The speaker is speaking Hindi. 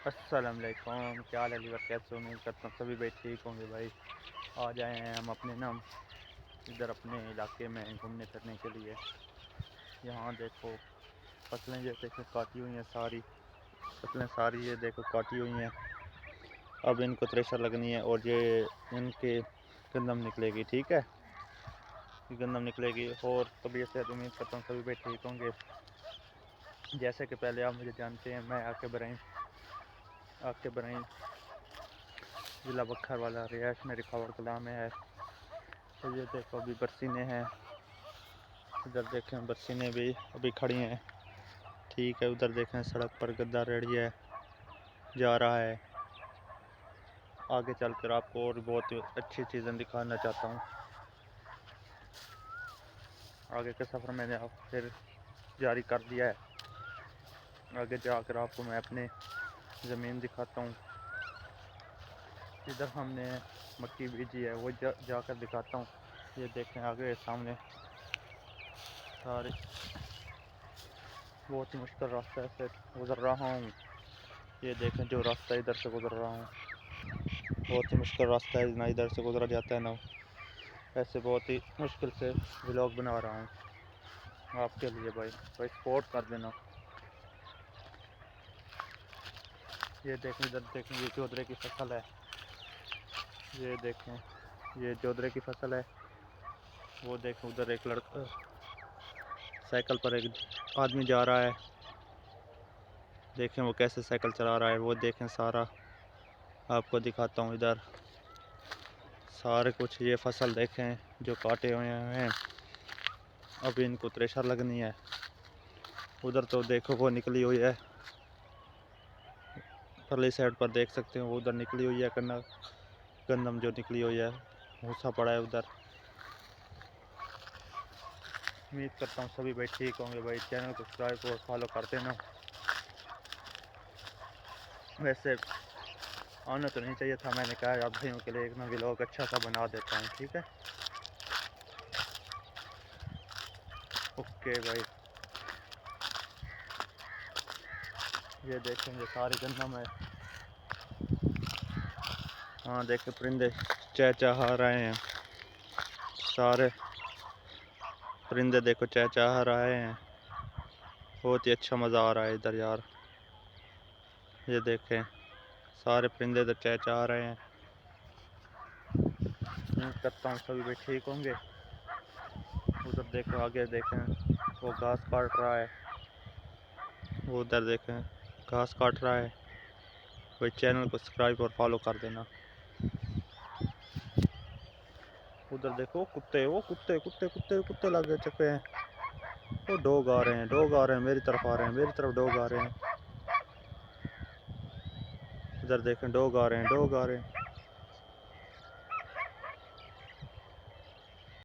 अस्सलामुअलैकुम, क्या हाल है लीवर? कैसे? उम्मीद करता हूँ सभी भाई ठीक होंगे भाई। आ जाए हैं हम अपने ना इधर अपने इलाके में घूमने फिरने के लिए। यहाँ देखो फसलें जो देखो काटी हुई हैं, सारी फसलें सारी ये देखो काटी हुई हैं। अब इनको थ्रेशर लगनी है और ये इनके गंदम निकलेगी। ठीक है, ये गंदम निकलेगी और तबीयत से उम्मीद करता हूँ सभी भाई ठीक होंगे। जैसे कि पहले आप मुझे जानते हैं, मैं आके बराइन ज़िला बखर वाला रिहायश मेरी खबर कला में है। तो ये देखो अभी बरसीने हैं, इधर देखें बरसीने भी अभी खड़ी हैं। ठीक है, उधर देखें सड़क पर गद्दा रेडी है, जा रहा है। आगे चलकर आपको और बहुत ही अच्छी चीज़ें दिखाना चाहता हूँ। आगे के सफ़र मैंने आप फिर जारी कर दिया है। आगे जाकर आपको मैं अपने ज़मीन दिखाता हूँ। इधर हमने मक्की बीजी है, वो जाकर दिखाता हूँ। ये देखें आगे सामने सारे बहुत ही मुश्किल रास्ता से गुज़र रहा हूँ। ये देखें जो रास्ता इधर से गुज़र रहा हूँ, बहुत ही मुश्किल रास्ता है, ना इधर से गुज़रा जाता है ना। ऐसे बहुत ही मुश्किल से व्लॉग बना रहा हूँ आपके लिए भाई सपोर्ट कर देना। ये देखें इधर देखें, ये जोधरे की फसल है। ये देखें ये जोधरे की फसल है। वो देखें उधर एक लड़का साइकिल पर एक आदमी जा रहा है। देखें वो कैसे साइकिल चला रहा है। वो देखें सारा आपको दिखाता हूँ। इधर सारे कुछ ये फसल देखें जो काटे हुए हैं, अभी इनको थ्रेशर लगनी है। उधर तो देखो वो निकली हुई है, परली साइड पर देख सकते हो वो उधर निकली हुई है गंदम जो निकली हुई है, भूसा पड़ा है उधर। उम्मीद करता हूँ सभी भाई ठीक होंगे भाई। चैनल को सब्सक्राइब और फॉलो कर देना। वैसे आना तो नहीं चाहिए था, मैंने कहा आप भाइयों के लिए एक ना व्लॉग अच्छा सा बना देता हूँ। ठीक है, ओके भाई। ये देखेंगे सारी गंदम है। हाँ देखे परिंदे चहचहा रहे हैं, सारे परिंदे देखो चहचहा रहे हैं। बहुत ही अच्छा मज़ा आ रहा है इधर यार। ये देखें सारे परिंदे इधर चहचहा रहे हैं। उम्मीद करता हूँ सभी भाई ठीक होंगे। उधर देखो आगे देखें वो घास काट रहा है, वो उधर देखें घास काट रहा है भाई। चैनल को सब्सक्राइब और फॉलो कर देना। उधर देखो कुत्ते, वो कुत्ते कुत्ते कुत्ते कुत्ते लग चुके हैं। वो डॉग आ रहे हैं, डॉग आ रहे हैं मेरी तरफ, आ रहे हैं मेरी तरफ डॉग आ रहे हैं। इधर देखें डॉग आ रहे हैं, डॉग आ रहे हैं।